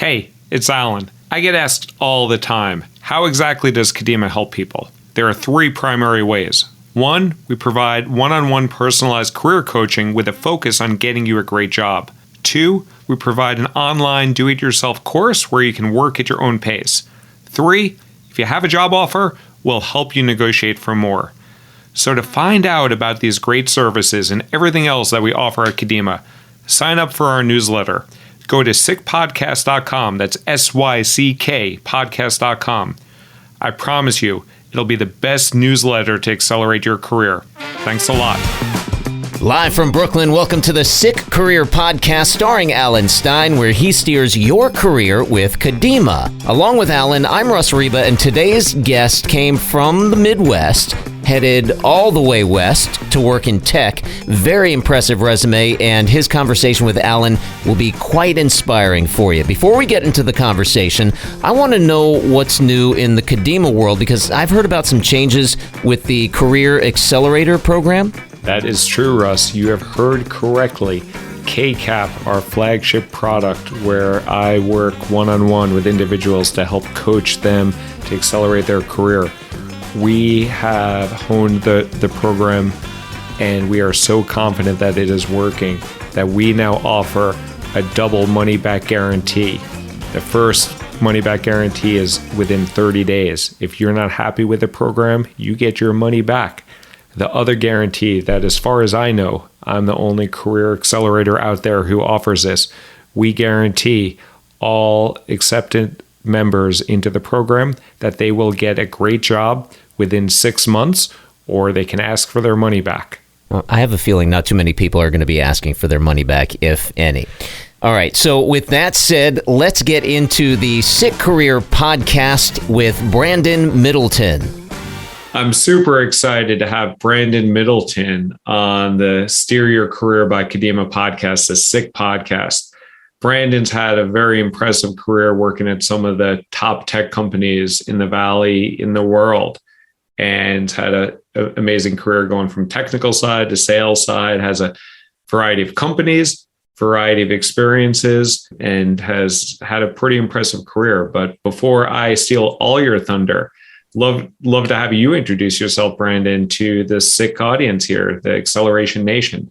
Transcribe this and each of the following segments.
Hey, it's Alan. I get asked all the time, how exactly does Kadima help people? There are three primary ways. One, we provide one-on-one personalized career coaching with a focus on getting you a great job. Two, we provide an online do-it-yourself course where you can work at your own pace. Three, if you have a job offer, we'll help you negotiate for more. So to find out about these great services and everything else that we offer at Kadima, sign up for our newsletter. Go to SYCKpodcast.com. That's SYCK podcast.com. I promise you, it'll be the best newsletter to accelerate your career. Thanks a lot. Live from Brooklyn, welcome to the SYCK Career Podcast starring Alan Stein, where he steers your career with Kadima. Along with Alan, I'm Russ Reba, and today's guest came from the Midwest, headed all the way west to work in tech. Very impressive resume, and his conversation with Alan will be quite inspiring for you. Before we get into the conversation, I want to know what's new in the Kadima world, because I've heard about some changes with the Career Accelerator program. That is true, Russ. You have heard correctly. KCAP, our flagship product, where I work one-on-one with individuals to help coach them to accelerate their career. We have honed the program, and we are so confident that it is working that we now offer a double money-back guarantee. The first money-back guarantee is within 30 days. If you're not happy with the program, you get your money back. The other guarantee that, as far as I know, I'm the only career accelerator out there who offers this. We guarantee all accepted members into the program that they will get a great job within 6 months, or they can ask for their money back. Well, I have a feeling not too many people are going to be asking for their money back, if any. All right, so with that said, let's get into the SYCK Career Podcast with Brandon Middleton. I'm super excited to have Brandon Middleton on the Steer Your Career by Kadima podcast, the SYCK Podcast. Brandon's had a very impressive career working at some of the top tech companies in the Valley, in the world, and had an amazing career going from technical side to sales side, has a variety of companies, variety of experiences, and has had a pretty impressive career. But before I steal all your thunder, Love to have you introduce yourself, Brandon, to the SYCK audience here, the Acceleration Nation.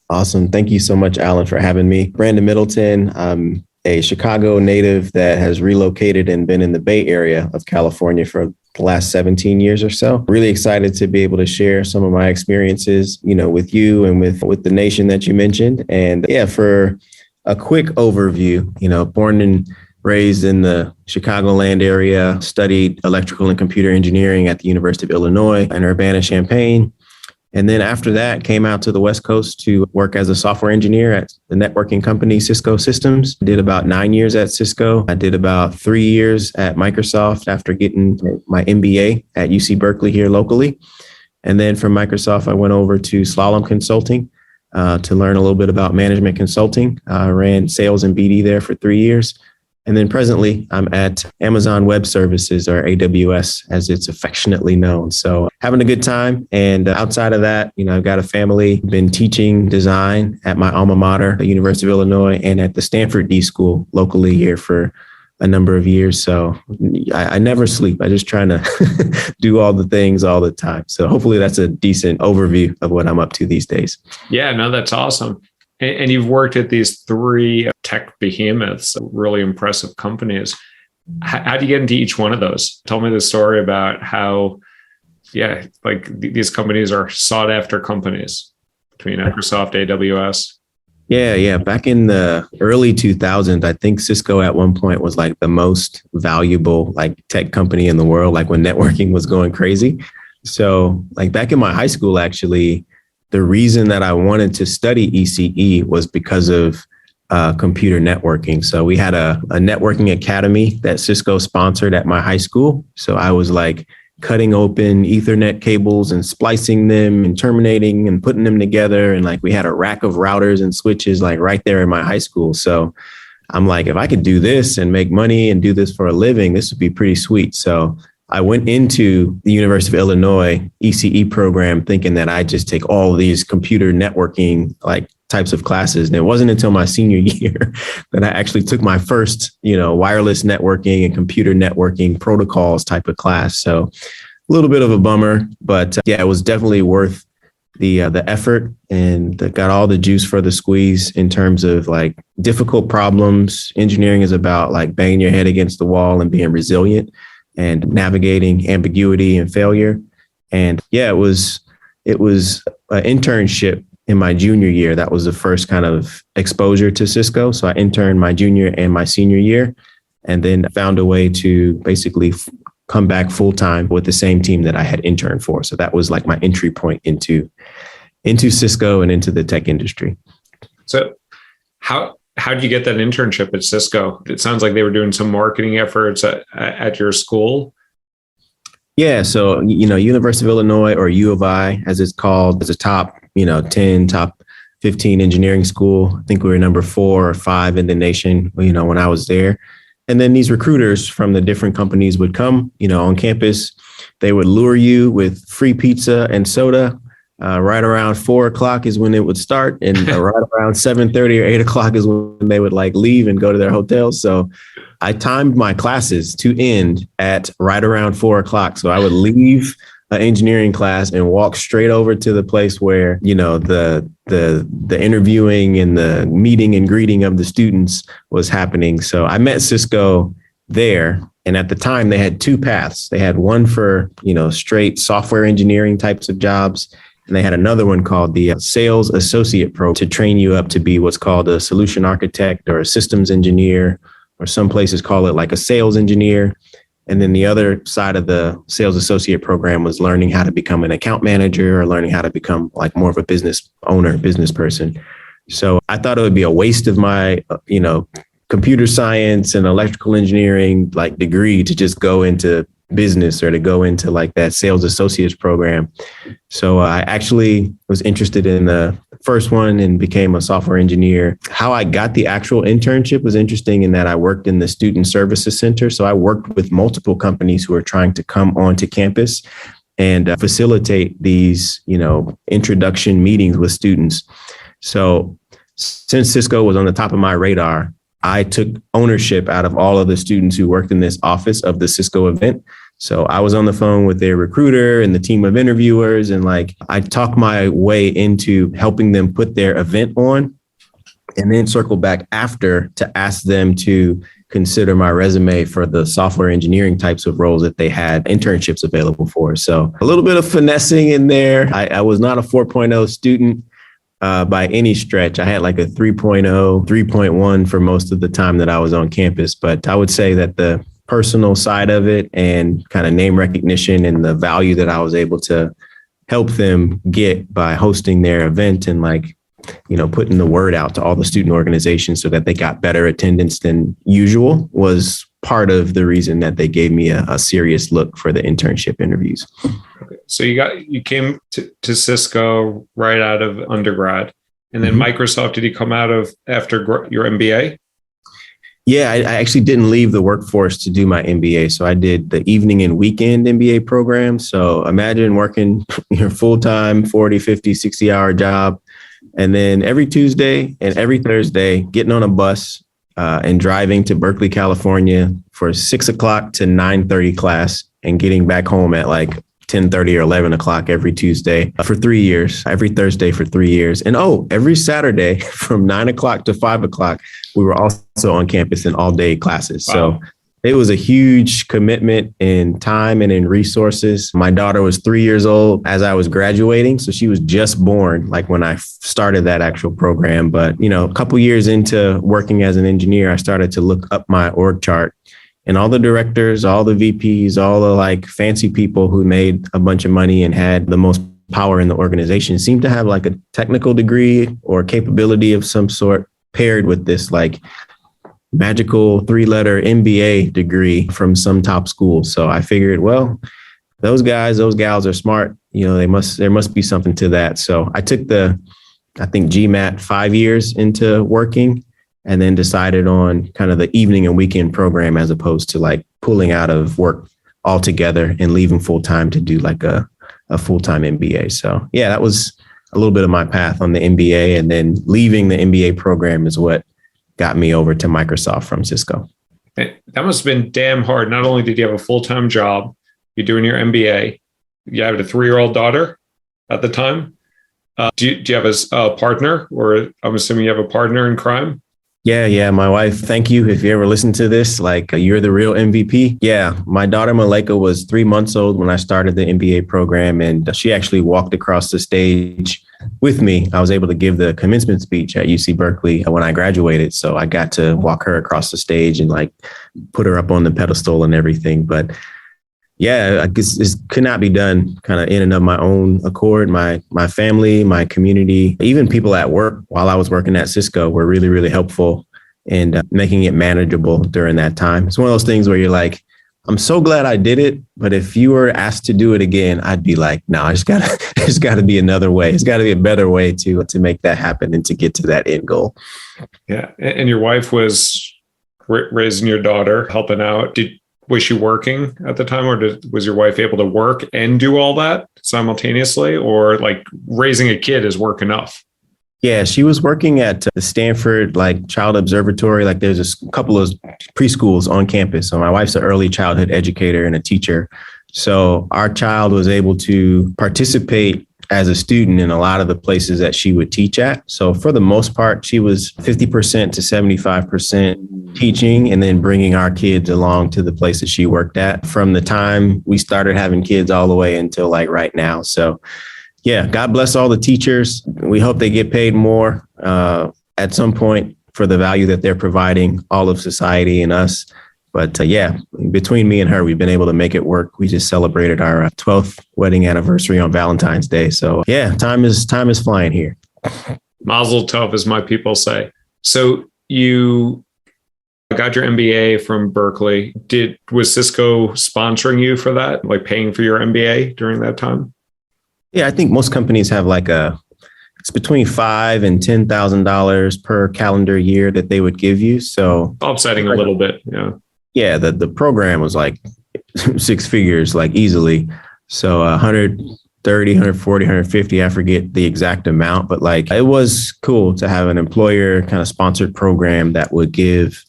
Awesome. Thank you so much, Alan, for having me. Brandon Middleton, I'm a Chicago native that has relocated and been in the Bay Area of California for the last 17 years or so. Really excited to be able to share some of my experiences, with you and with the nation that you mentioned. And for a quick overview, born and raised in the Chicagoland area, studied electrical and computer engineering at the University of Illinois in Urbana, Champaign. And then after that, came out to the West Coast to work as a software engineer at the networking company Cisco Systems. Did about 9 years at Cisco. I did about 3 years at Microsoft after getting my MBA at UC Berkeley here locally. And then from Microsoft, I went over to Slalom Consulting to learn a little bit about management consulting. I ran sales and BD there for 3 years. And then presently, I'm at Amazon Web Services, or AWS, as it's affectionately known. So having a good time. And outside of that, I've got a family, been teaching design at my alma mater, the University of Illinois, and at the Stanford D School locally here for a number of years. So I never sleep. I just trying to do all the things all the time. So hopefully that's a decent overview of what I'm up to these days. Yeah, no, that's awesome. And you've worked at these three tech behemoths, really impressive companies. How do you get into each one of those? Tell me the story about how, these companies are sought after companies between Microsoft, AWS. Yeah. Back in the early 2000s, I think Cisco at one point was like the most valuable tech company in the world, when networking was going crazy. So back in my high school, actually, the reason that I wanted to study ECE was because of computer networking. So we had a networking academy that Cisco sponsored at my high school. So I was cutting open Ethernet cables and splicing them and terminating and putting them together. And we had a rack of routers and switches right there in my high school. So I'm if I could do this and make money and do this for a living, this would be pretty sweet. So I went into the University of Illinois ECE program thinking that I'd just take all of these computer networking types of classes. And it wasn't until my senior year that I actually took my first, wireless networking and computer networking protocols type of class. So a little bit of a bummer, but it was definitely worth the effort, and got all the juice for the squeeze in terms of like difficult problems. Engineering is about like banging your head against the wall and being resilient and navigating ambiguity and failure. And it was an internship in my junior year. That was the first kind of exposure to Cisco. So I interned my junior and my senior year, and then found a way to basically come back full time with the same team that I had interned for. So that was like my entry point into Cisco and into the tech industry. So how did you get that internship at Cisco? It sounds like they were doing some marketing efforts at your school. Yeah. So, University of Illinois, or U of I, as it's called, is a top, 10, top 15 engineering school. I think we were number 4 or 5 in the nation, when I was there. And then these recruiters from the different companies would come, on campus. They would lure you with free pizza and soda. Right around 4 o'clock is when it would start. And right around 7:30 or 8 o'clock is when they would like leave and go to their hotels. So I timed my classes to end at right around 4 o'clock. So I would leave an engineering class and walk straight over to the place where, the interviewing and the meeting and greeting of the students was happening. So I met Cisco there. And at the time they had 2 paths. They had one for, straight software engineering types of jobs. And they had another one called the Sales Associate Program to train you up to be what's called a solution architect or a systems engineer, or some places call it like a sales engineer. And then the other side of the Sales Associate Program was learning how to become an account manager, or learning how to become like more of a business owner, business person. So I thought it would be a waste of my, computer science and electrical engineering like degree to just go into business, or to go into like that Sales Associates program. So I actually was interested in the first one and became a software engineer. How I got the actual internship was interesting in that I worked in the Student Services Center. So I worked with multiple companies who are trying to come onto campus and facilitate these, introduction meetings with students. So since Cisco was on the top of my radar, I took ownership out of all of the students who worked in this office of the Cisco event. So I was on the phone with their recruiter and the team of interviewers, and like I talked my way into helping them put their event on, and then circle back after to ask them to consider my resume for the software engineering types of roles that they had internships available for. So a little bit of finessing in there. I was not a 4.0 student. By any stretch. I had like a 3.0, 3.1 for most of the time that I was on campus. But I would say that the personal side of it and kind of name recognition and the value that I was able to help them get by hosting their event and like, putting the word out to all the student organizations so that they got better attendance than usual was part of the reason that they gave me a serious look for the internship interviews. Okay. So you came to Cisco right out of undergrad, and then Microsoft, did you come out of after your MBA? Yeah, I actually didn't leave the workforce to do my MBA. So I did the evening and weekend MBA program. So imagine working your full-time 40, 50, 60-hour job. And then every Tuesday and every Thursday, getting on a bus and driving to Berkeley, California for 6 o'clock to 9:30 class, and getting back home at like 10:30 or 11 o'clock every Tuesday for 3 years, every Thursday for 3 years. And every Saturday from 9 o'clock to 5 o'clock, we were also on campus in all day classes. Wow. So it was a huge commitment in time and in resources. My daughter was 3 years old as I was graduating. So she was just born like when I started that actual program. But, a couple years into working as an engineer, I started to look up my org chart, and all the directors, all the VPs, all the like fancy people who made a bunch of money and had the most power in the organization seemed to have like a technical degree or capability of some sort paired with this like magical 3-letter MBA degree from some top school. So I figured, well, those guys, those gals are smart. There must be something to that. So I took I think GMAT 5 years into working, and then decided on kind of the evening and weekend program as opposed to like pulling out of work altogether and leaving full time to do like a full-time MBA. So yeah, that was a little bit of my path on the MBA, and then leaving the MBA program is what got me over to Microsoft from Cisco. That must have been damn hard. Not only did you have a full-time job, you're doing your MBA, you have a 3-year-old daughter at the time. Do you have a partner, or I'm assuming you have a partner in crime? Yeah. My wife, thank you. If you ever listen to this, you're the real MVP. Yeah. My daughter, Maleka, was 3 months old when I started the MBA program, and she actually walked across the stage with me. I was able to give the commencement speech at UC Berkeley when I graduated. So I got to walk her across the stage and put her up on the pedestal and everything. But yeah, I guess this could not be done kind of in and of my own accord. My family, my community, even people at work while I was working at Cisco were really, really helpful in making it manageable during that time. It's one of those things where you're like, I'm so glad I did it. But if you were asked to do it again, I'd be like, no, there's got to be another way. It's got to be a better way to make that happen and to get to that end goal. Yeah. And your wife was raising your daughter, helping out. Was she working at the time, or was your wife able to work and do all that simultaneously, or raising a kid is work enough? Yeah, she was working at the Stanford Child Observatory. There's a couple of preschools on campus. So my wife's an early childhood educator and a teacher. So our child was able to participate as a student in a lot of the places that she would teach at. So for the most part, she was 50% to 75% teaching, and then bringing our kids along to the places she worked at from the time we started having kids all the way until right now. So yeah, God bless all the teachers. We hope they get paid more at some point for the value that they're providing all of society and us. But yeah, between me and her, we've been able to make it work. We just celebrated our 12th wedding anniversary on Valentine's Day. So yeah, time is flying here. Mazel tov, as my people say. So you got your MBA from Berkeley. Was Cisco sponsoring you for that, paying for your MBA during that time? Yeah, I think most companies have it's between $5,000 and $10,000 per calendar year that they would give you. So offsetting a little bit. Yeah. Yeah, the program was 6 figures, easily. So 130, 140, 150, I forget the exact amount, but it was cool to have an employer kind of sponsored program that would give,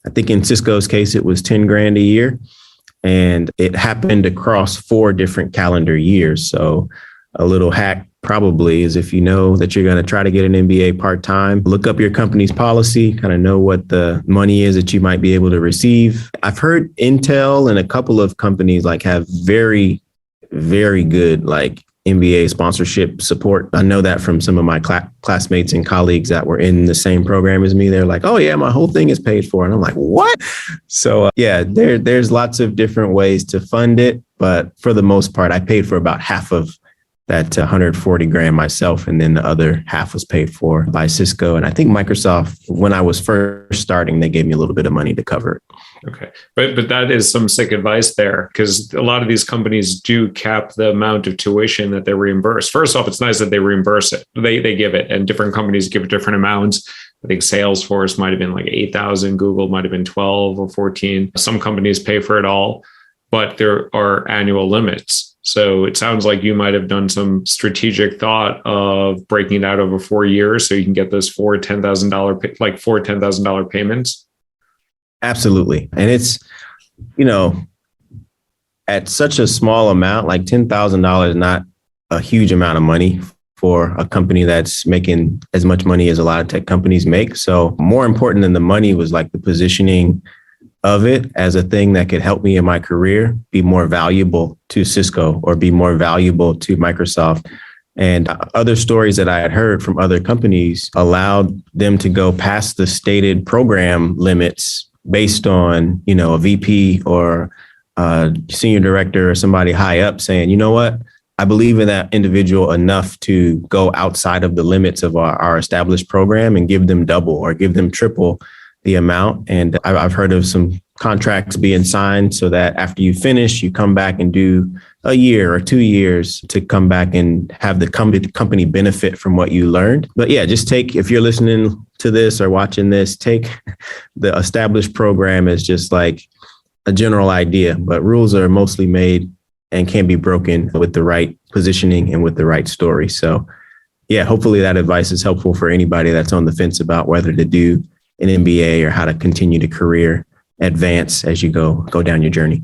I think in Cisco's case, it was 10 grand a year, and it happened across 4 different calendar years. So a little hack probably is, if you know that you're going to try to get an MBA part-time, look up your company's policy, kind of know what the money is that you might be able to receive. I've heard Intel and a couple of companies have very, very good MBA sponsorship support. I know that from some of my classmates and colleagues that were in the same program as me. They're like, oh yeah, my whole thing is paid for. And I'm like, what? So yeah, there's lots of different ways to fund it. But for the most part, I paid for about half of that 140 grand myself, and then the other half was paid for by Cisco. And I think Microsoft, when I was first starting, they gave me a little bit of money to cover it. Okay. But that is some sick advice there, because a lot of these companies do cap the amount of tuition that they reimburse. First off, it's nice that they reimburse it. They give it, and different companies give different amounts. I think Salesforce might have been 8,000. Google might have been 12 or 14. Some companies pay for it all, but there are annual limits. So it sounds like you might have done some strategic thought of breaking it out over 4 years so you can get those four $10,000 payments. Absolutely. And it's, at such a small amount, $10,000 is not a huge amount of money for a company that's making as much money as a lot of tech companies make. So more important than the money was the positioning of it as a thing that could help me in my career be more valuable to Cisco or be more valuable to Microsoft. And other stories that I had heard from other companies allowed them to go past the stated program limits based on, a VP or a senior director or somebody high up saying, you know what, I believe in that individual enough to go outside of the limits of our established program and give them double or give them triple the amount. And I've heard of some contracts being signed so that after you finish, you come back and do a year or 2 years to come back and have the company benefit from what you learned. But yeah, just if you're listening to this or watching this, take the established program as just a general idea, but rules are mostly made and can be broken with the right positioning and with the right story. So yeah, hopefully that advice is helpful for anybody that's on the fence about whether to do an MBA or how to continue to career advance as you go down your journey.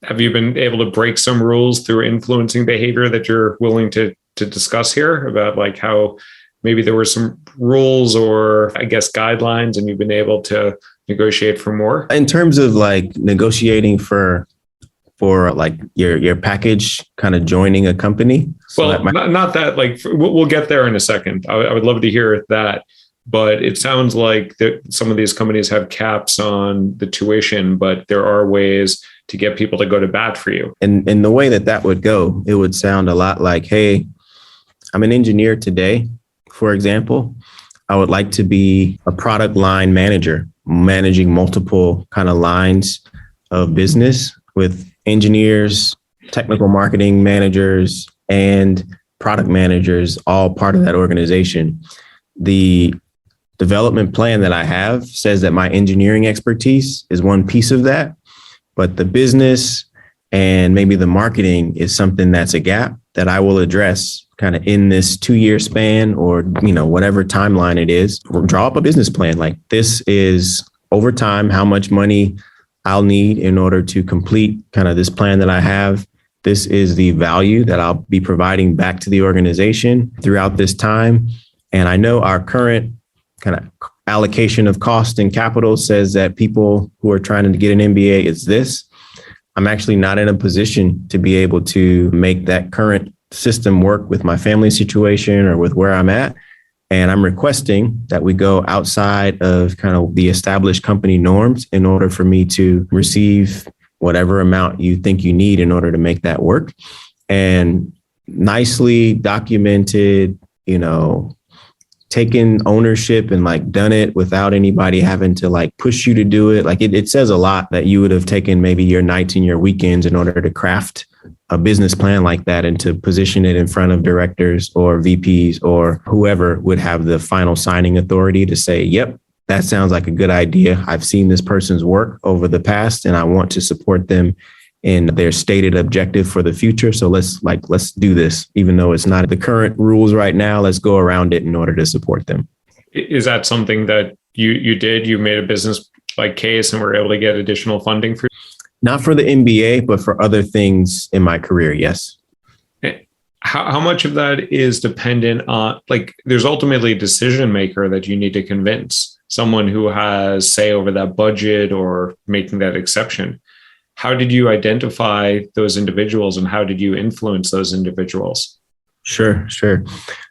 Have you been able to break some rules through influencing behavior that you're willing to discuss here about like how maybe there were some rules or I guess guidelines and you've been able to negotiate for more? In terms of like negotiating for like your package kind of joining a company? So well, not that, like, we'll get there in a second. I would love to hear that. But it sounds like that some of these companies have caps on the tuition, but there are ways to get people to go to bat for you. And the way that would go, it would sound a lot like, hey, I'm an engineer today, for example. I would like to be a product line manager, managing multiple kind of lines of business with engineers, technical marketing managers, and product managers, all part of that organization. The development plan that I have says that my engineering expertise is one piece of that, but the business and maybe the marketing is something that's a gap that I will address kind of in this 2-year span or, whatever timeline it is. We'll draw up a business plan. Like, this is over time, how much money I'll need in order to complete kind of this plan that I have. This is the value that I'll be providing back to the organization throughout this time. And I know our current kind of allocation of cost and capital says that people who are trying to get an MBA is this. I'm actually not in a position to be able to make that current system work with my family situation or with where I'm at. And I'm requesting that we go outside of kind of the established company norms in order for me to receive whatever amount you think you need in order to make that work. And nicely documented, taken ownership and like done it without anybody having to like push you to do it. Like it says a lot that you would have taken maybe your nights and your weekends in order to craft a business plan like that and to position it in front of directors or VPs or whoever would have the final signing authority to say, yep, that sounds like a good idea. I've seen this person's work over the past and I want to support them in their stated objective for the future. So let's do this, even though it's not the current rules right now. Let's go around it in order to support them. Is that something that you did? You made a business like case and were able to get additional funding for? Not for the MBA, but for other things in my career. Yes. How much of that is dependent on, like, there's ultimately a decision maker that you need to convince, someone who has say over that budget or making that exception. How did you identify those individuals and how did you influence those individuals? Sure.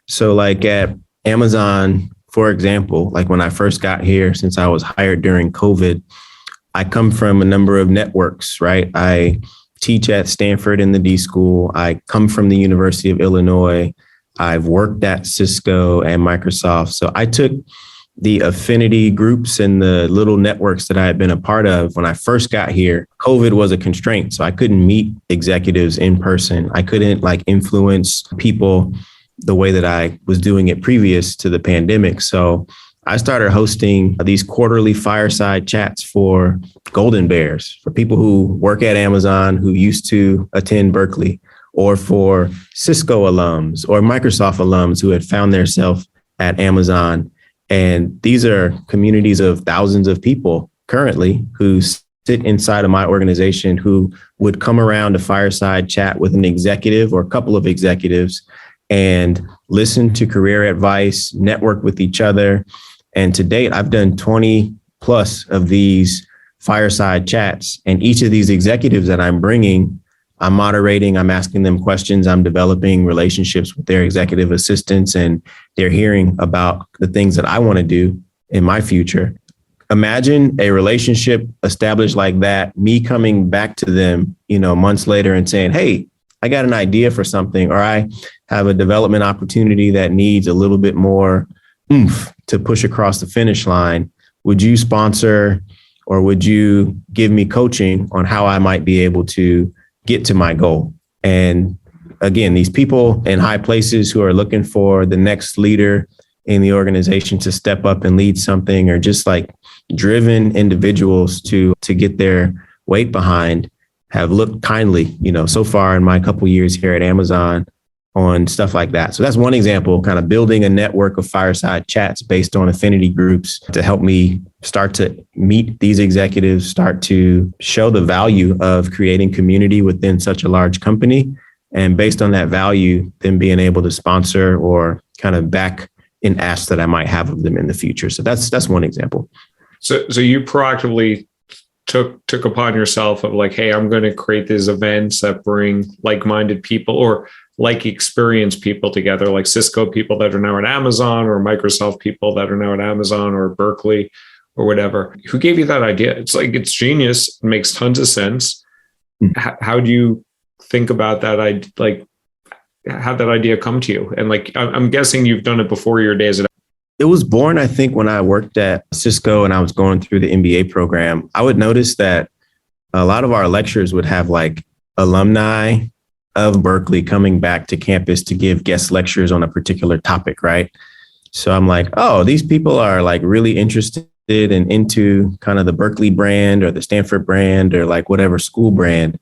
So like at Amazon, for example, like when I first got here, since I was hired during COVID, I come from a number of networks, right? I teach at Stanford in the D School. I come from the University of Illinois. I've worked at Cisco and Microsoft. So I took the affinity groups and the little networks that I had been a part of when I first got here. COVID was a constraint. So I couldn't meet executives in person. I couldn't like influence people the way that I was doing it previous to the pandemic. So I started hosting these quarterly fireside chats for Golden Bears, for people who work at Amazon, who used to attend Berkeley, or for Cisco alums or Microsoft alums who had found themselves at Amazon. And these are communities of thousands of people currently who sit inside of my organization who would come around a fireside chat with an executive or a couple of executives and listen to career advice, network with each other. And to date, I've done 20 plus of these fireside chats. And each of these executives that I'm bringing, I'm moderating, I'm asking them questions, I'm developing relationships with their executive assistants, and they're hearing about the things that I want to do in my future. Imagine a relationship established like that, me coming back to them, months later and saying, hey, I got an idea for something, or I have a development opportunity that needs a little bit more oomph to push across the finish line. Would you sponsor or would you give me coaching on how I might be able to get to my goal? And again, these people in high places who are looking for the next leader in the organization to step up and lead something, or just like driven individuals to get their weight behind, have looked kindly, so far in my couple years here at Amazon, on stuff like that. So that's one example, kind of building a network of fireside chats based on affinity groups to help me start to meet these executives, start to show the value of creating community within such a large company. And based on that value, then being able to sponsor or kind of back in asks that I might have of them in the future. So that's one example. So you proactively took upon yourself of like, hey, I'm going to create these events that bring like-minded people or like experienced people together, like Cisco people that are now at Amazon or Microsoft people that are now at Amazon or Berkeley or whatever. Who gave you that idea? It's like, it's genius. It makes tons of sense. How do you think about that? How'd that idea come to you? And like, I'm guessing you've done it before your days at. It was born, I think, when I worked at Cisco and I was going through the MBA program. I would notice that a lot of our lectures would have like alumni of Berkeley coming back to campus to give guest lectures on a particular topic, right? So I'm like, oh, these people are like really interested and into kind of the Berkeley brand or the Stanford brand or like whatever school brand.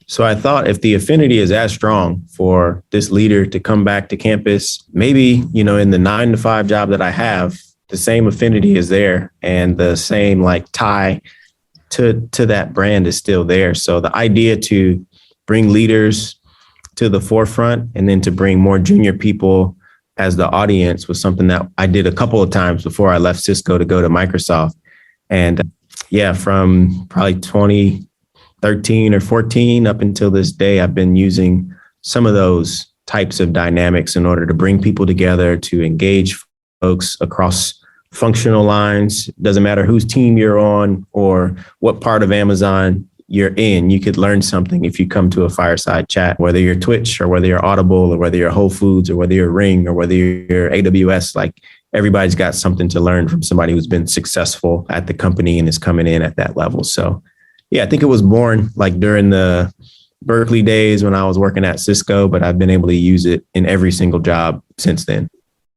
So I thought if the affinity is as strong for this leader to come back to campus, maybe, in the 9-to-5 job that I have, the same affinity is there and the same like tie to that brand is still there. So the idea to bring leaders to the forefront and then to bring more junior people as the audience was something that I did a couple of times before I left Cisco to go to Microsoft. And from probably 2013 or 14 up until this day, I've been using some of those types of dynamics in order to bring people together, to engage folks across functional lines. Doesn't matter whose team you're on or what part of Amazon you're in, you could learn something if you come to a fireside chat, whether you're Twitch or whether you're Audible or whether you're Whole Foods or whether you're Ring or whether you're AWS, like everybody's got something to learn from somebody who's been successful at the company and is coming in at that level. So I think it was born like during the Berkeley days when I was working at Cisco, but I've been able to use it in every single job since then.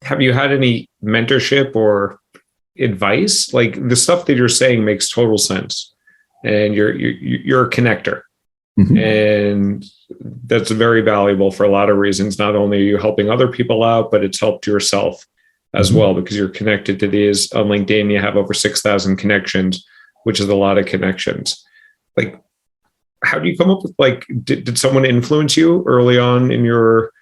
Have you had any mentorship or advice? Like the stuff that you're saying makes total sense. And you're a connector. Mm-hmm. And that's very valuable for a lot of reasons. Not only are you helping other people out, but it's helped yourself as mm-hmm. well, because you're connected to these. On LinkedIn, you have over 6,000 connections, which is a lot of connections. Like, how do you come up with, like, did someone influence you early on in your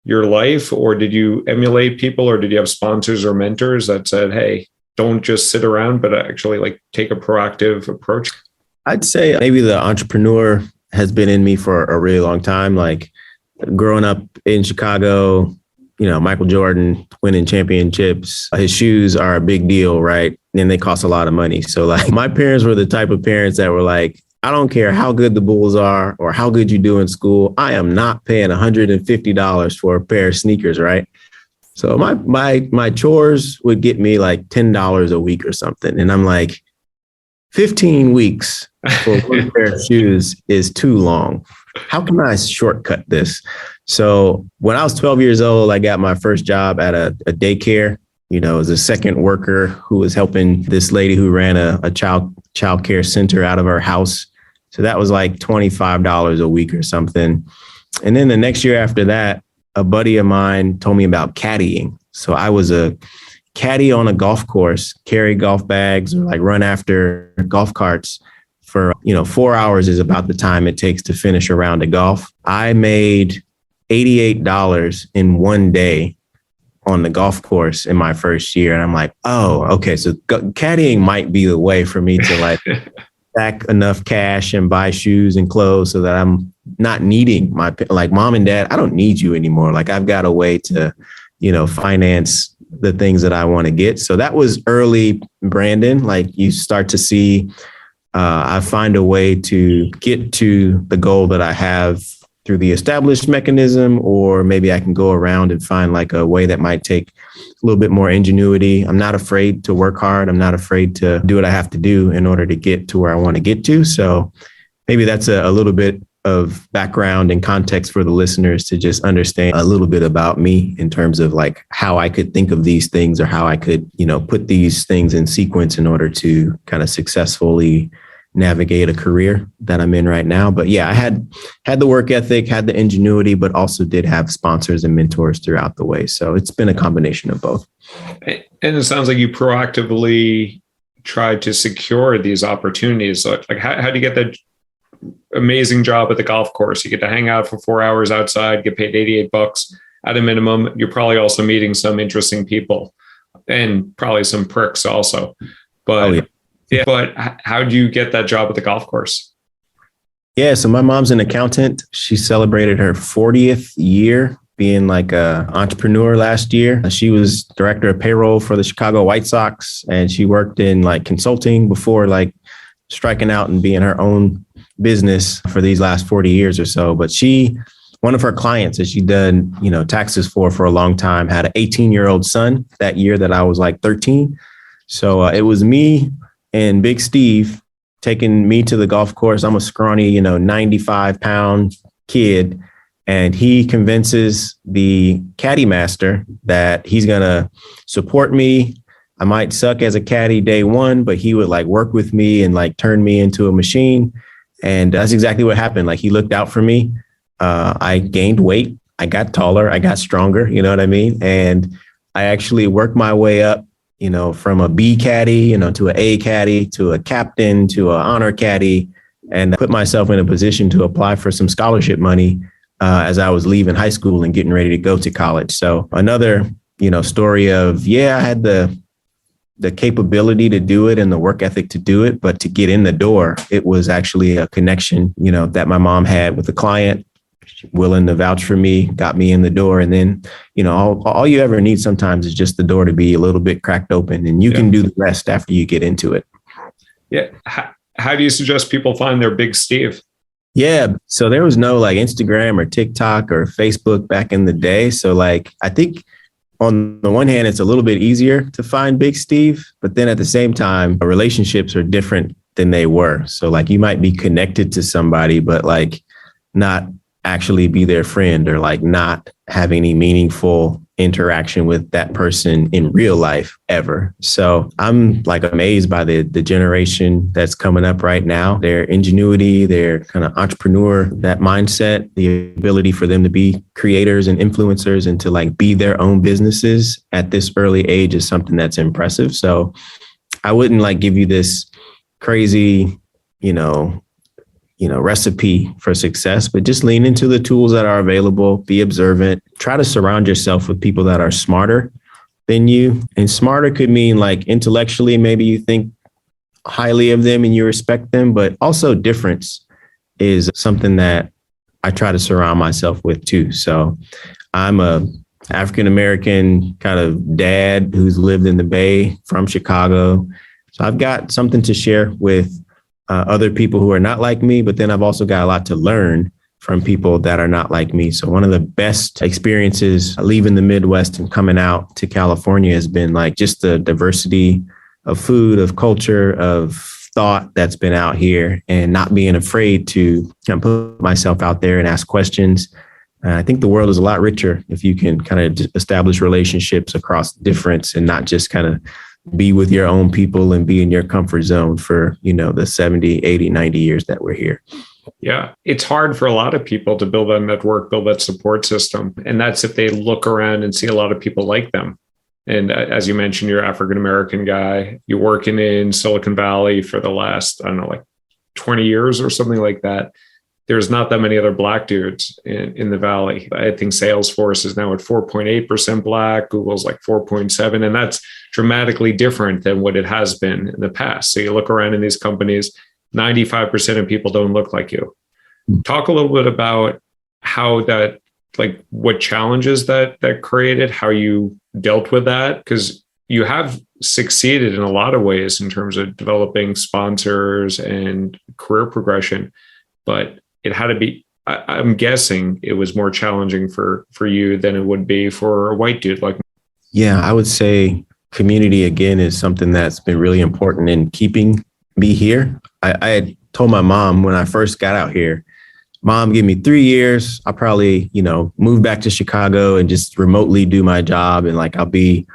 life, or did you emulate people, or did you have sponsors or mentors that said, hey, don't just sit around, but actually like take a proactive approach? I'd say maybe the entrepreneur has been in me for a really long time. Like growing up in Chicago, Michael Jordan winning championships, his shoes are a big deal, right? And they cost a lot of money. So like my parents were the type of parents that were like, I don't care how good the Bulls are or how good you do in school. I am not paying $150 for a pair of sneakers, right? So my chores would get me like $10 a week or something. And I'm like, 15 weeks for one pair of shoes is too long. How can I shortcut this? So when I was 12 years old, I got my first job at a daycare, as a second worker who was helping this lady who ran a child care center out of her house. So that was like $25 a week or something. And then the next year after that, a buddy of mine told me about caddying. So I was a caddy on a golf course, carry golf bags or like run after golf carts for, 4 hours is about the time it takes to finish a round of golf. I made $88 in one day on the golf course in my first year. And I'm like, oh, okay. So caddying might be the way for me to like stack enough cash and buy shoes and clothes so that I'm not needing like mom and dad. I don't need you anymore. Like I've got a way to, finance the things that I want to get. So that was early Brandon. Like you start to see, I find a way to get to the goal that I have through the established mechanism, or maybe I can go around and find like a way that might take a little bit more ingenuity. I'm not afraid to work hard. I'm not afraid to do what I have to do in order to get to where I want to get to. So maybe that's a little bit of background and context for the listeners to just understand a little bit about me in terms of like how I could think of these things or how I could, put these things in sequence in order to kind of successfully navigate a career that I'm in right now. But yeah, I had the work ethic, had the ingenuity, but also did have sponsors and mentors throughout the way. So it's been a combination of both. And it sounds like you proactively tried to secure these opportunities. Like how do you get that amazing job at the golf course? You get to hang out for 4 hours outside, get paid $88 at a minimum. You're probably also meeting some interesting people and probably some pricks also. But but how do you get that job at the golf course? Yeah, so my mom's an accountant. She celebrated her 40th year being like a entrepreneur last year. She was director of payroll for the Chicago White Sox, and she worked in like consulting before like striking out and being her own business for these last 40 years or so. But one of her clients that she'd done, taxes for a long time, had an 18-year-old son that year that I was like 13. So it was me and Big Steve taking me to the golf course. I'm a scrawny, 95-pound kid. And he convinces the caddy master that he's going to support me. I might suck as a caddy day one, but he would like work with me and like turn me into a machine. And that's exactly what happened. Like he looked out for me. I gained weight. I got taller. I got stronger. You know what I mean? And I actually worked my way up, from a B caddy, to an A caddy, to a captain, to an honor caddy, and put myself in a position to apply for some scholarship money as I was leaving high school and getting ready to go to college. So another, story of, I had the capability to do it and the work ethic to do it, but to get in the door, it was actually a connection, that my mom had with the client, willing to vouch for me, got me in the door. And then, all you ever need sometimes is just the door to be a little bit cracked open, and you can do the rest after you get into it. Yeah. How do you suggest people find their Big Steve? Yeah. So there was no like Instagram or TikTok or Facebook back in the day. So like, I think on the one hand, it's a little bit easier to find Big Steve, but then at the same time, relationships are different than they were. So like you might be connected to somebody, but like not actually be their friend, or like not have any meaningful interaction with that person in real life ever. So I'm like amazed by the generation that's coming up right now, their ingenuity, their kind of entrepreneur, that mindset, the ability for them to be creators and influencers and to like be their own businesses at this early age is something that's impressive. So I wouldn't like give you this crazy, recipe for success, but just lean into the tools that are available, be observant, try to surround yourself with people that are smarter than you. And smarter could mean like intellectually, maybe you think highly of them and you respect them, but also difference is something that I try to surround myself with too. So I'm a African-American kind of dad who's lived in the Bay from Chicago. So I've got something to share with other people who are not like me, but then I've also got a lot to learn from people that are not like me. So one of the best experiences leaving the Midwest and coming out to California has been like just the diversity of food, of culture, of thought that's been out here, and not being afraid to kind of put myself out there and ask questions. I think the world is a lot richer if you can kind of establish relationships across difference and not just kind of be with your own people and be in your comfort zone for, the 70, 80, 90 years that we're here. Yeah. It's hard for a lot of people to build that network, build that support system. And that's if they look around and see a lot of people like them. And as you mentioned, you're an African-American guy, you're working in Silicon Valley for the last, 20 years or something like that. There's not that many other Black dudes in the Valley. I think Salesforce is now at 4.8% Black. Google's like 4.7%. And that's dramatically different than what it has been in the past. So you look around in these companies, 95% of people don't look like you. Talk a little bit about how that, like what challenges that created, how you dealt with that, because you have succeeded in a lot of ways in terms of developing sponsors and career progression, but it had to be, I'm guessing it was more challenging for you than it would be for a white dude like me. Yeah, I would say community, again, is something that's been really important in keeping me here. I had told my mom when I first got out here, Mom, give me 3 years. I'll probably, move back to Chicago and just remotely do my job. And like, I'll be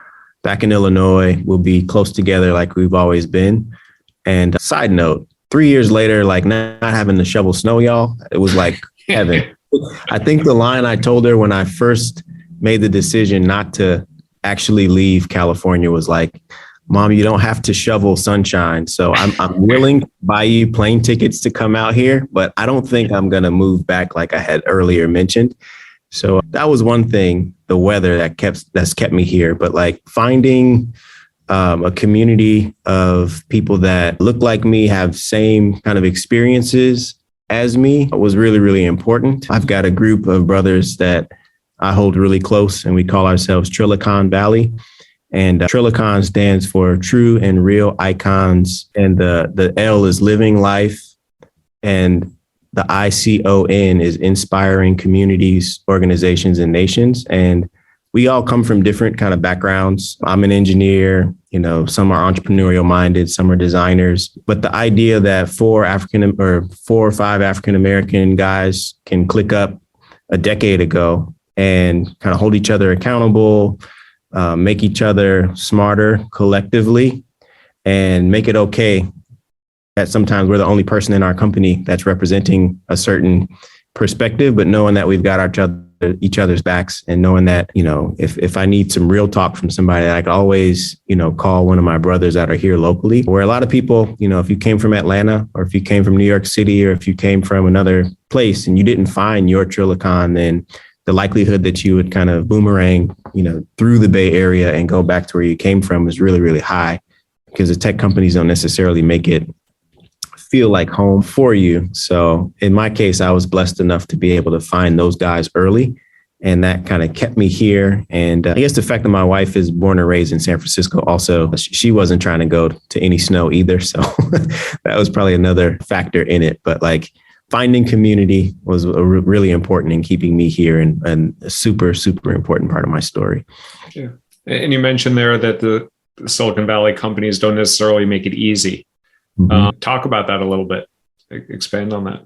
back in Illinois. We'll be close together like we've always been. And side note, 3 years later, like not having to shovel snow, y'all, it was like heaven. I think the line I told her when I first made the decision not to actually leave California was like, Mom, you don't have to shovel sunshine. So I'm willing to buy you plane tickets to come out here, but I don't think I'm going to move back like I had earlier mentioned. So that was one thing, the weather that's kept me here. But like finding a community of people that look like me, have same kind of experiences as me was really, really important. I've got a group of brothers that I hold really close, and we call ourselves Trilicon Valley. And Trilicon stands for True and Real Icons. And the L is Living Life. And the ICON is Inspiring Communities, Organizations, and Nations. And we all come from different kind of backgrounds. I'm an engineer, some are entrepreneurial minded, some are designers. But the idea that 4 or 5 African-American guys can click up a decade ago and kind of hold each other accountable, make each other smarter collectively, and make it okay that sometimes we're the only person in our company that's representing a certain perspective, but knowing that we've got each other's backs, and knowing that, if I need some real talk from somebody, I can always, call one of my brothers that are here locally. Where a lot of people, if you came from Atlanta, or if you came from New York City, or if you came from another place and you didn't find your Trilicon, then the likelihood that you would kind of boomerang, through the Bay Area and go back to where you came from is really, really high, because the tech companies don't necessarily make it feel like home for you. So in my case, I was blessed enough to be able to find those guys early, and that kind of kept me here. And I guess the fact that my wife is born and raised in San Francisco also, she wasn't trying to go to any snow either. So that was probably another factor in it. But like finding community was really important in keeping me here, and a super, super important part of my story. Yeah. And you mentioned there that the Silicon Valley companies don't necessarily make it easy. Mm-hmm. Talk about that a little bit. Expand on that.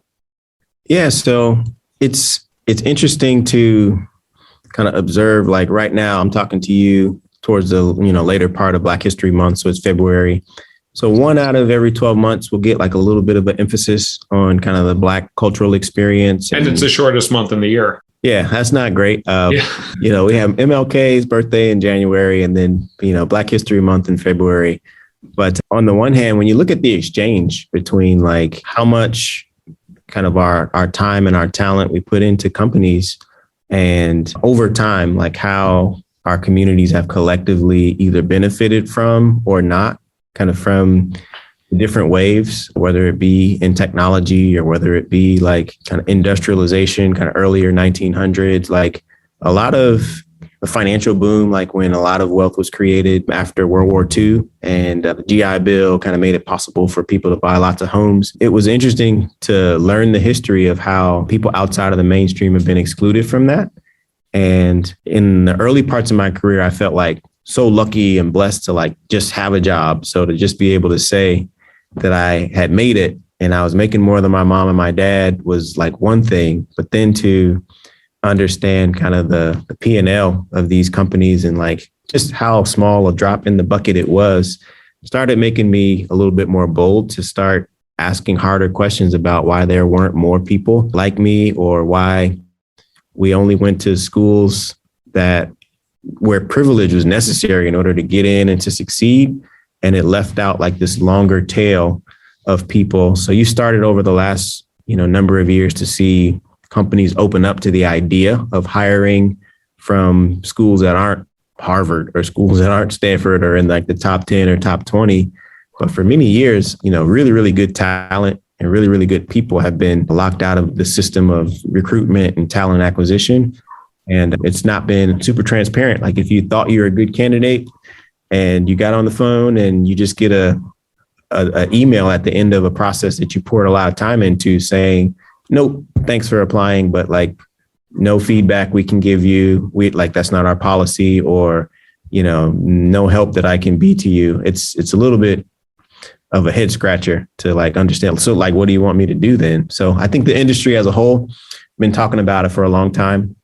Yeah, so it's interesting to kind of observe. Like right now, I'm talking to you towards the later part of Black History Month, so it's February. So 1 out of every 12 months, we'll get like a little bit of an emphasis on kind of the Black cultural experience, and it's the shortest month in the year. Yeah, that's not great. We have MLK's birthday in January, and then Black History Month in February. But on the one hand, when you look at the exchange between like how much kind of our time and our talent we put into companies, and over time, like how our communities have collectively either benefited from or not, kind of from different waves, whether it be in technology or whether it be like kind of industrialization, kind of earlier 1900s, like a lot of the financial boom, like when a lot of wealth was created after World War II, and the GI Bill kind of made it possible for people to buy lots of homes. It was interesting to learn the history of how people outside of the mainstream have been excluded from that. And in the early parts of my career, I felt like so lucky and blessed to like just have a job. So to just be able to say that I had made it and I was making more than my mom and my dad was like one thing, but then to understand kind of the P&L of these companies and like just how small a drop in the bucket it was, started making me a little bit more bold to start asking harder questions about why there weren't more people like me, or why we only went to schools where privilege was necessary in order to get in and to succeed. And it left out like this longer tail of people. So you started over the last, number of years to see companies open up to the idea of hiring from schools that aren't Harvard or schools that aren't Stanford or in like the top 10 or top 20. But for many years, really, really good talent and really, really good people have been locked out of the system of recruitment and talent acquisition. And it's not been super transparent. Like if you thought you were a good candidate and you got on the phone and you just get a email at the end of a process that you poured a lot of time into saying, nope, thanks for applying, but like no feedback we can give you. That's not our policy, or, no help that I can be to you. It's a little bit of a head scratcher to like understand. So like, what do you want me to do then? So I think the industry as a whole, been talking about it for a long time,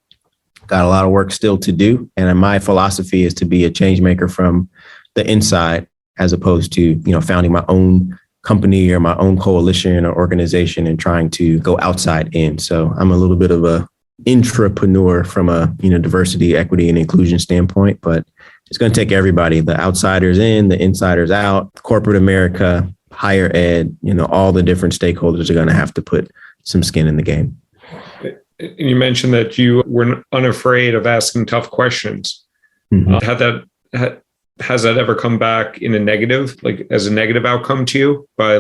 got a lot of work still to do. And my philosophy is to be a change maker from the inside, as opposed to, founding my own company or my own coalition or organization and trying to go outside in. So I'm a little bit of a intrapreneur from a diversity, equity, and inclusion standpoint, but it's going to take everybody, the outsiders in, the insiders out, corporate America, higher ed, all the different stakeholders are going to have to put some skin in the game. You mentioned that you were unafraid of asking tough questions. Mm-hmm. Has that ever come back in a negative, like as a negative outcome to you by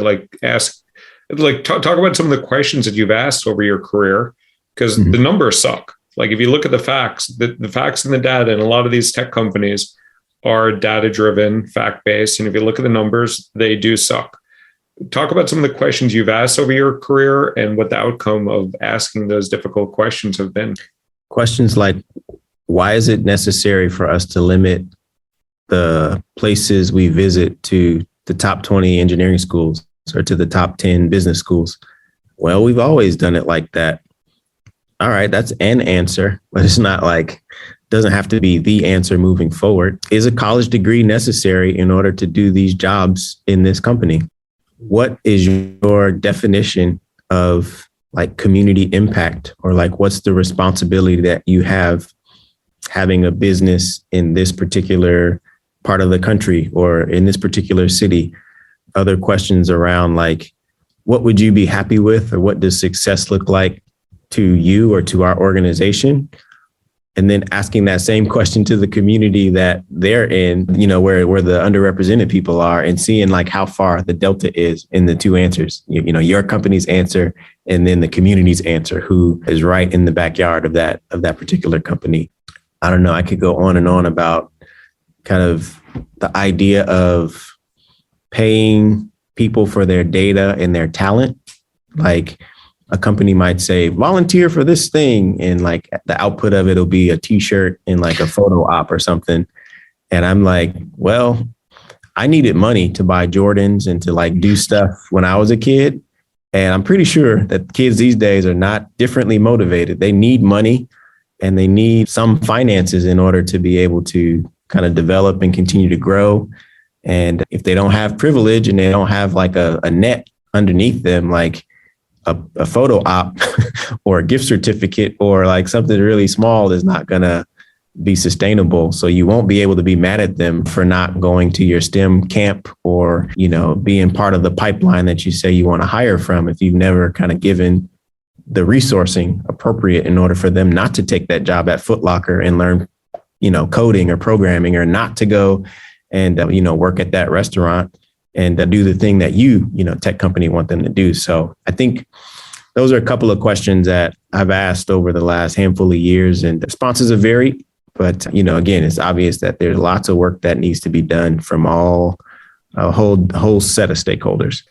talk about some of the questions that you've asked over your career, because the numbers suck. Like if you look at the facts, the facts and the data, and a lot of these tech companies are data-driven, fact-based. And if you look at the numbers, they do suck. Talk about some of the questions you've asked over your career and what the outcome of asking those difficult questions have been. Questions like, why is it necessary for us to limit the places we visit to the top 20 engineering schools or to the top 10 business schools? Well, we've always done it like that. All right, that's an answer, but it's not doesn't have to be the answer moving forward. Is a college degree necessary in order to do these jobs in this company? What is your definition of community impact, or what's the responsibility that you have having a business in this particular part of the country or in this particular city? Other questions around what would you be happy with, or what does success look like to you or to our organization? And then asking that same question to the community that they're in, where the underrepresented people are, and seeing how far the delta is in the two answers, your company's answer and then the community's answer, who is right in the backyard of that particular company. I don't know. I could go on and on about kind of the idea of paying people for their data and their talent. A company might say, volunteer for this thing. And the output of it will be a t-shirt and a photo op or something. And I'm well, I needed money to buy Jordans and to do stuff when I was a kid. And I'm pretty sure that kids these days are not differently motivated. They need money and they need some finances in order to be able to kind of develop and continue to grow. And if they don't have privilege and they don't have a net underneath them, a photo op or a gift certificate or something really small is not going to be sustainable. So you won't be able to be mad at them for not going to your STEM camp or, being part of the pipeline that you say you want to hire from, if you've never kind of given the resourcing appropriate in order for them not to take that job at Foot Locker and learn, coding or programming, or not to go and, work at that restaurant and do the thing that tech company want them to do. So I think those are a couple of questions that I've asked over the last handful of years, and responses have varied. But, again, it's obvious that there's lots of work that needs to be done from a whole set of stakeholders.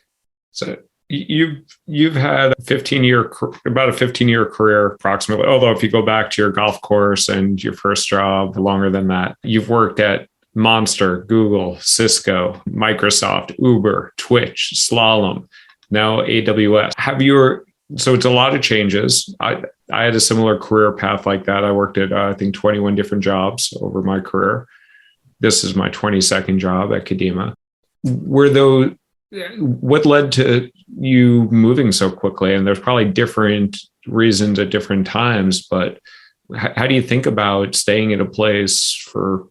So you've had about a 15-year career approximately, although if you go back to your golf course and your first job, longer than that, you've worked at Monster, Google, Cisco, Microsoft, Uber, Twitch, Slalom, now AWS. So it's a lot of changes. I had a similar career path like that. I worked at, I think, 21 different jobs over my career. This is my 22nd job at Kadima. What led to you moving so quickly? And there's probably different reasons at different times, but how do you think about staying in a place for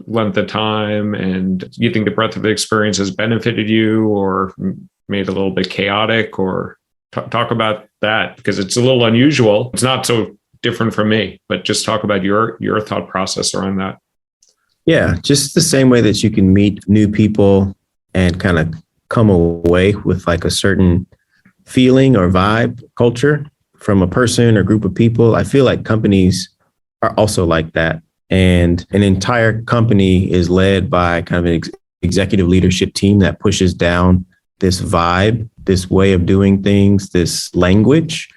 length of time? And do you think the breadth of experience has benefited you or made it a little bit chaotic? Or talk about that, because it's a little unusual. It's not so different from me, but just talk about your thought process around that. Yeah, just the same way that you can meet new people and kind of come away with a certain feeling or vibe, culture from a person or group of people. I feel like companies are also like that. And an entire company is led by kind of an executive leadership team that pushes down this vibe, this way of doing things, this language.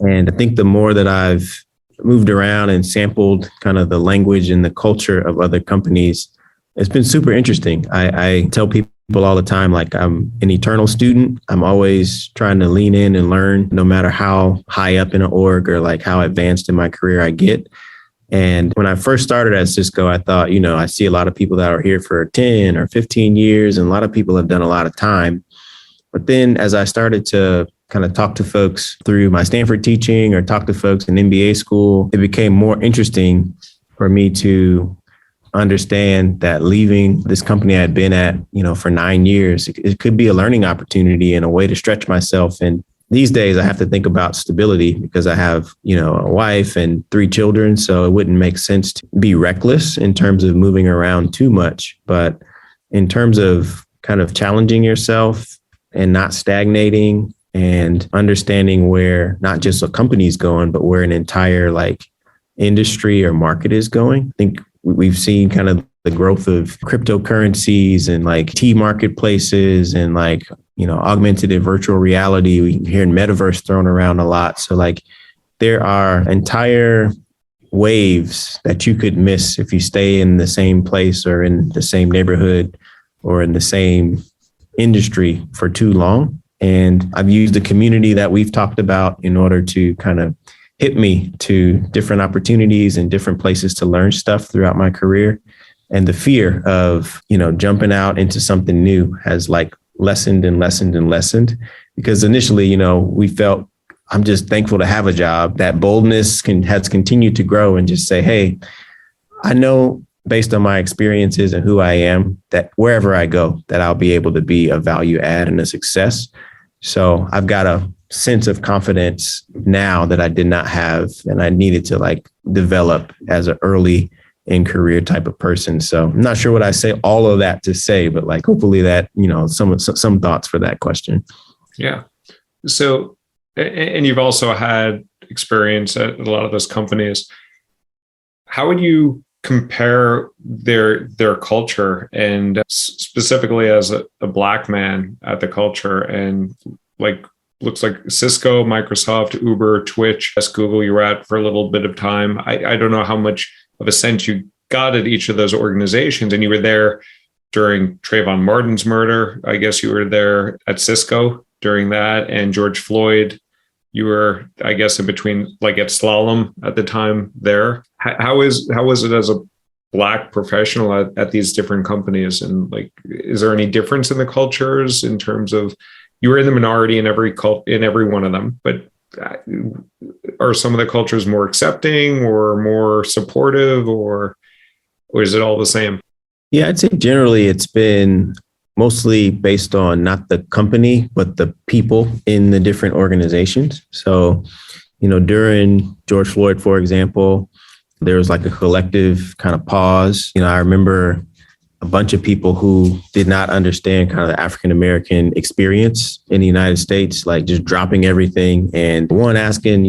And I think the more that I've moved around and sampled kind of the language and the culture of other companies, it's been super interesting. I tell people all the time, I'm an eternal student. I'm always trying to lean in and learn, no matter how high up in an org or how advanced in my career I get. And when I first started at Cisco, I thought, I see a lot of people that are here for 10 or 15 years, and a lot of people have done a lot of time. But then as I started to kind of talk to folks through my Stanford teaching or talk to folks in MBA school, it became more interesting for me to understand that leaving this company I had been at, for 9 years, it could be a learning opportunity and a way to stretch myself. And these days I have to think about stability because I have, a wife and 3 children. So it wouldn't make sense to be reckless in terms of moving around too much. But in terms of kind of challenging yourself and not stagnating and understanding where not just a company is going, but where an entire industry or market is going. I think we've seen kind of the growth of cryptocurrencies and T marketplaces and augmented and virtual reality. We hear metaverse thrown around a lot. So there are entire waves that you could miss if you stay in the same place or in the same neighborhood or in the same industry for too long. And I've used the community that we've talked about in order to kind of hit me to different opportunities and different places to learn stuff throughout my career. And the fear of, jumping out into something new has lessened and lessened and lessened, because initially, we felt, I'm just thankful to have a job. That boldness has continued to grow and just say, hey, I know based on my experiences and who I am, that wherever I go, that I'll be able to be a value add and a success. So I've got a sense of confidence now that I did not have, and I needed to develop as an early in career type of person. So I'm not sure what I say all of that to say, but hopefully that, some thoughts for that question. Yeah. So, and you've also had experience at a lot of those companies. How would you compare their culture, and specifically as a Black man at the culture, and looks like Cisco, Microsoft, Uber, Twitch, Google you were at for a little bit of time. I don't know how much of a sense you got at each of those organizations, and you were there during Trayvon Martin's murder. I guess you were there at Cisco during that, and George Floyd. You were, I guess, in between, at Slalom at the time there. How was it as a Black professional at these different companies? And is there any difference in the cultures in terms of, you were in the minority in every one of them, but are some of the cultures more accepting or more supportive, or is it all the same? Yeah, I'd say generally it's been mostly based on not the company, but the people in the different organizations. So, during George Floyd, for example, there was a collective kind of pause. I remember a bunch of people who did not understand kind of the African-American experience in the United States, just dropping everything. And one asking,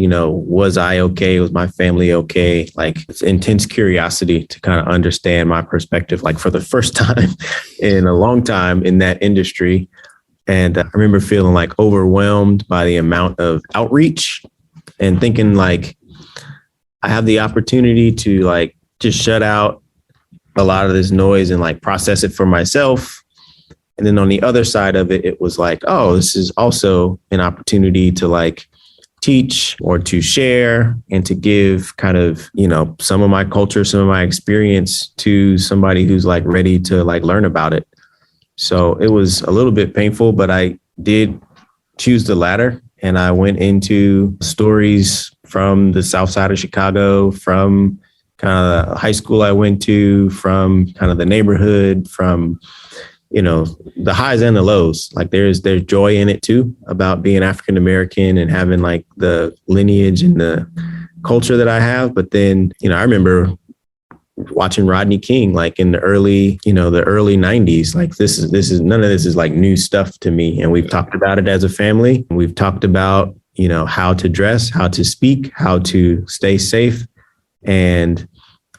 was I okay? Was my family okay? It's intense curiosity to kind of understand my perspective, for the first time in a long time in that industry. And I remember feeling overwhelmed by the amount of outreach and thinking I have the opportunity to just shut out a lot of this noise and process it for myself. And then on the other side of it, it was oh, this is also an opportunity to teach or to share and to give kind of, some of my culture, some of my experience to somebody who's ready to learn about it. So it was a little bit painful, but I did choose the latter. And I went into stories from the South Side of Chicago, from kind of the high school I went to, from kind of the neighborhood, from, the highs and the lows. There's joy in it too, about being African-American and having the lineage and the culture that I have. But then, I remember watching Rodney King, in the early 90s. This is none of this is new stuff to me. And we've talked about it as a family. We've talked about, how to dress, how to speak, how to stay safe. And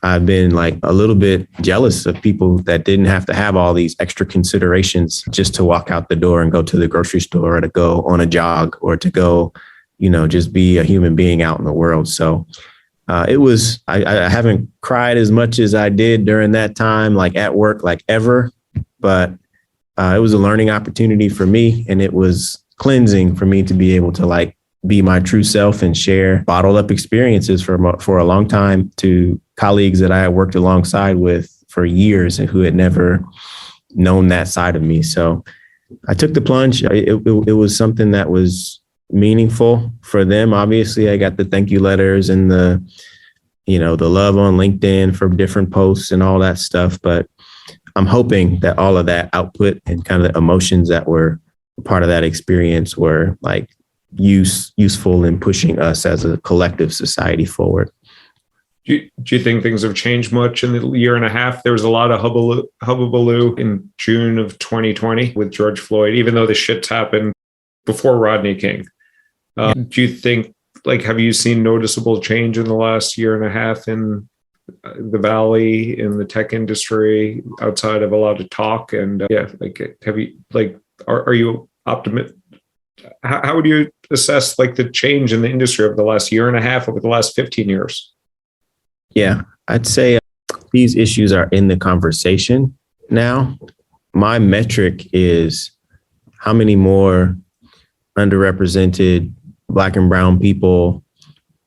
I've been a little bit jealous of people that didn't have to have all these extra considerations just to walk out the door and go to the grocery store, or to go on a jog, or to go, just be a human being out in the world. So I haven't cried as much as I did during that time, at work, ever, but it was a learning opportunity for me. And it was cleansing for me to be able to be my true self and share bottled up experiences for a long time to colleagues that I had worked alongside with for years and who had never known that side of me. So I took the plunge. It was something that was meaningful for them. Obviously, I got the thank you letters and the love on LinkedIn for different posts and all that stuff. But I'm hoping that all of that output and kind of the emotions that were part of that experience were like useful in pushing us as a collective society forward. Do you think things have changed much in the year and a half? There was a lot of hubbubaloo in June of 2020 with George Floyd, even though the shit's happened before Rodney King. Do you think, have you seen noticeable change in the last year and a half in the Valley, in the tech industry, outside of a lot of talk? And are you optimistic? How would you assess the change in the industry over the last year and a half, over the last 15 years? Yeah, I'd say these issues are in the conversation now. My metric is how many more underrepresented Black and brown people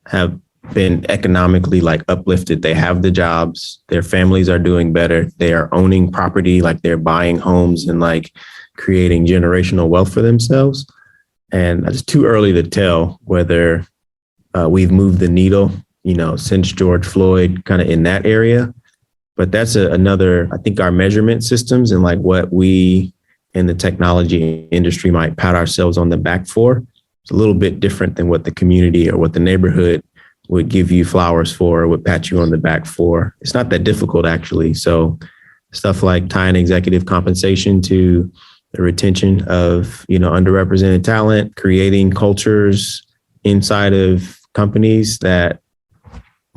have been economically uplifted. They have the jobs, their families are doing better. They are owning property, they're buying homes and creating generational wealth for themselves. And it's too early to tell whether we've moved the needle, since George Floyd kind of in that area. But that's another, I think our measurement systems and what we in the technology industry might pat ourselves on the back for. It's a little bit different than what the community or what the neighborhood would give you flowers for or would pat you on the back for. It's not that difficult, actually. So stuff like tying executive compensation to the retention of, underrepresented talent, creating cultures inside of companies that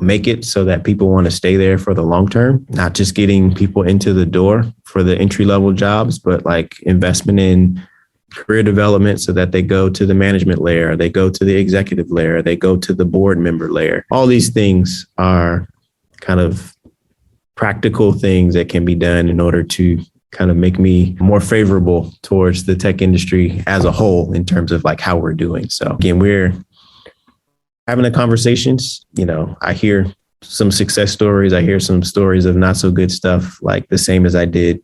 make it so that people want to stay there for the long term, not just getting people into the door for the entry level jobs, but investment in career development so that they go to the management layer, they go to the executive layer, they go to the board member layer. All these things are kind of practical things that can be done in order to kind of make me more favorable towards the tech industry as a whole in terms of how we're doing. So again, we're having the conversations. I hear some success stories. I hear some stories of not so good stuff, the same as I did,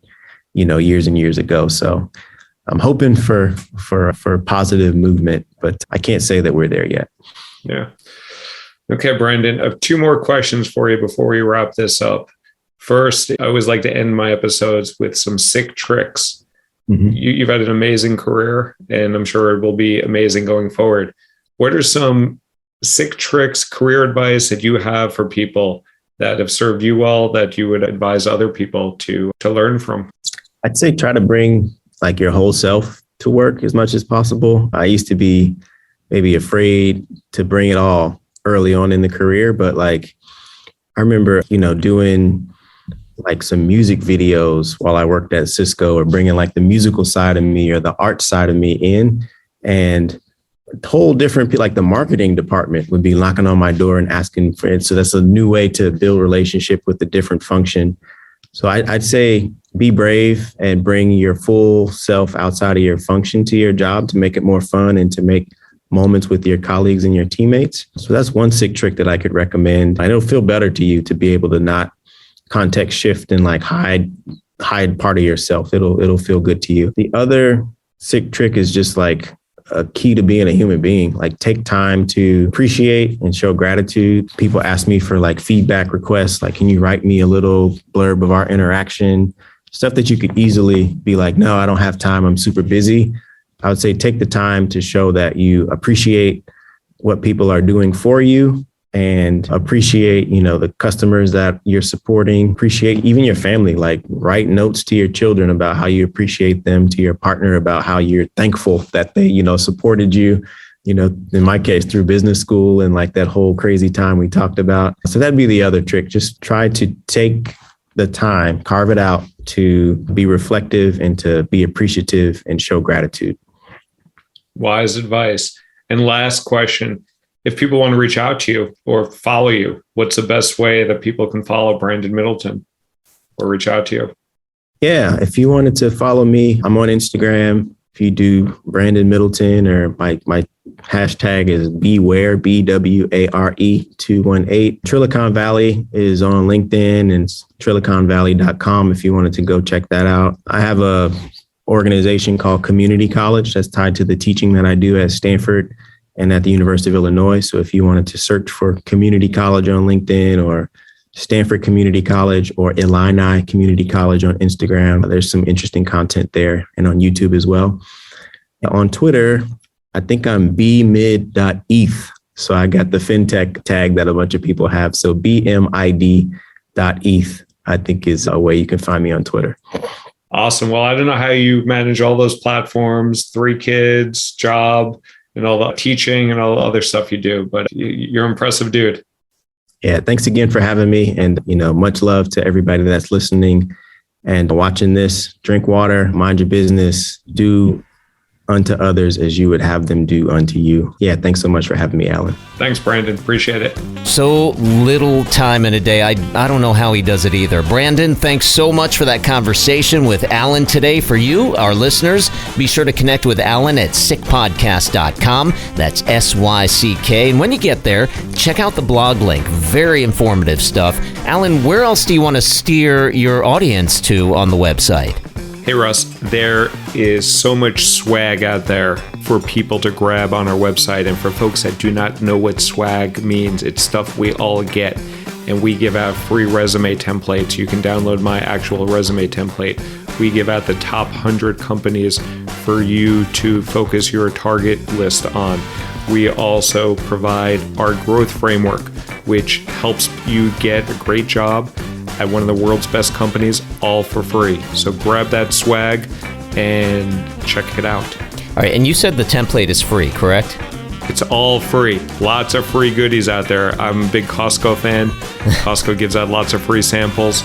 years and years ago. So I'm hoping for positive movement, but I can't say that we're there yet. Yeah. Okay, Brandon, I have two more questions for you before we wrap this up. First, I always like to end my episodes with some SYCK tricks. Mm-hmm. You've had an amazing career, and I'm sure it will be amazing going forward. What are some SYCK tricks, career advice that you have for people that have served you well that you would advise other people to learn from? I'd say try to bring your whole self to work as much as possible. I used to be maybe afraid to bring it all early on in the career, but I remember, doing some music videos while I worked at Cisco, or bringing the musical side of me or the art side of me in, and whole different people, the marketing department would be knocking on my door and asking for it. So that's a new way to build relationship with a different function. So I'd say be brave and bring your full self outside of your function to your job to make it more fun and to make moments with your colleagues and your teammates. So that's one SYCK trick that I could recommend. And it'll feel better to you to be able to not context shift and hide part of yourself. It'll feel good to you. The other SYCK trick is just a key to being a human being. Take time to appreciate and show gratitude. People ask me for feedback requests, can you write me a little blurb of our interaction? Stuff that you could easily be no, I don't have time, I'm super busy. I would say take the time to show that you appreciate what people are doing for you and appreciate, the customers that you're supporting, appreciate even your family, write notes to your children about how you appreciate them, to your partner about how you're thankful that they, supported you, in my case, through business school and that whole crazy time we talked about. So that'd be the other trick. Just try to take the time, carve it out to be reflective and to be appreciative and show gratitude. Wise advice. And last question. If people want to reach out to you or follow you, what's the best way that people can follow Brandon Middleton or reach out to you? Yeah, if you wanted to follow me, I'm on Instagram. If you do Brandon Middleton, or my hashtag is beware, BWARE 218. Trillicon Valley is on LinkedIn, and it's trilliconvalley.com if you wanted to go check that out. I have a organization called Community College that's tied to the teaching that I do at Stanford and at the University of Illinois. So if you wanted to search for Community College on LinkedIn or Stanford Community College or Illini Community College on Instagram, there's some interesting content there, and on YouTube as well. On Twitter, I think I'm bmid.eth. So I got the fintech tag that a bunch of people have. So bmid.eth, I think, is a way you can find me on Twitter. Awesome. Well, I don't know how you manage all those platforms, 3 kids, job, and all the teaching and all the other stuff you do, but you're an impressive dude. Yeah, thanks again for having me. And, much love to everybody that's listening and watching this. Drink water, mind your business, do unto others as you would have them do unto you. Yeah, thanks so much for having me, Alan. Thanks, Brandon. Appreciate it. So little time in a day. I don't know how he does it either. Brandon, thanks so much for that conversation with Alan today. For you, our listeners, be sure to connect with Alan at SYCKpodcast.com. That's SYCK. And when you get there, check out the blog link. Very informative stuff. Alan, where else do you want to steer your audience to on the website? Hey, Russ, there is so much swag out there for people to grab on our website. And for folks that do not know what swag means, it's stuff we all get. And we give out free resume templates. You can download my actual resume template. We give out the top 100 companies for you to focus your target list on. We also provide our growth framework, which helps you get a great job at one of the world's best companies, all for free. So grab that swag and check it out. All right, and you said the template is free, correct? It's all free. Lots of free goodies out there. I'm a big Costco fan. Costco gives out lots of free samples.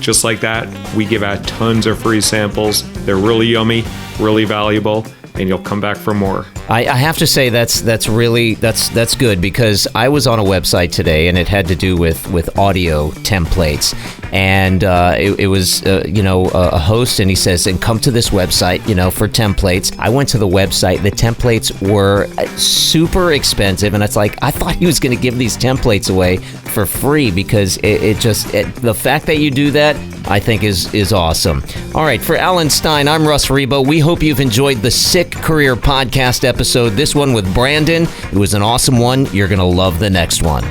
Just like that, we give out tons of free samples. They're really yummy, really valuable, and you'll come back for more. I have to say that's good, because I was on a website today and it had to do with audio templates, and it was a host, and he says, and come to this website for templates. I went to the website. The templates were super expensive, and it's like, I thought he was going to give these templates away for free, because the fact that you do that, I think is awesome. All right, for Alan Stein, I'm Russ Reba. We hope you've enjoyed the SYCK Career Podcast episode, this one with Brandon. It was an awesome one. You're going to love the next one.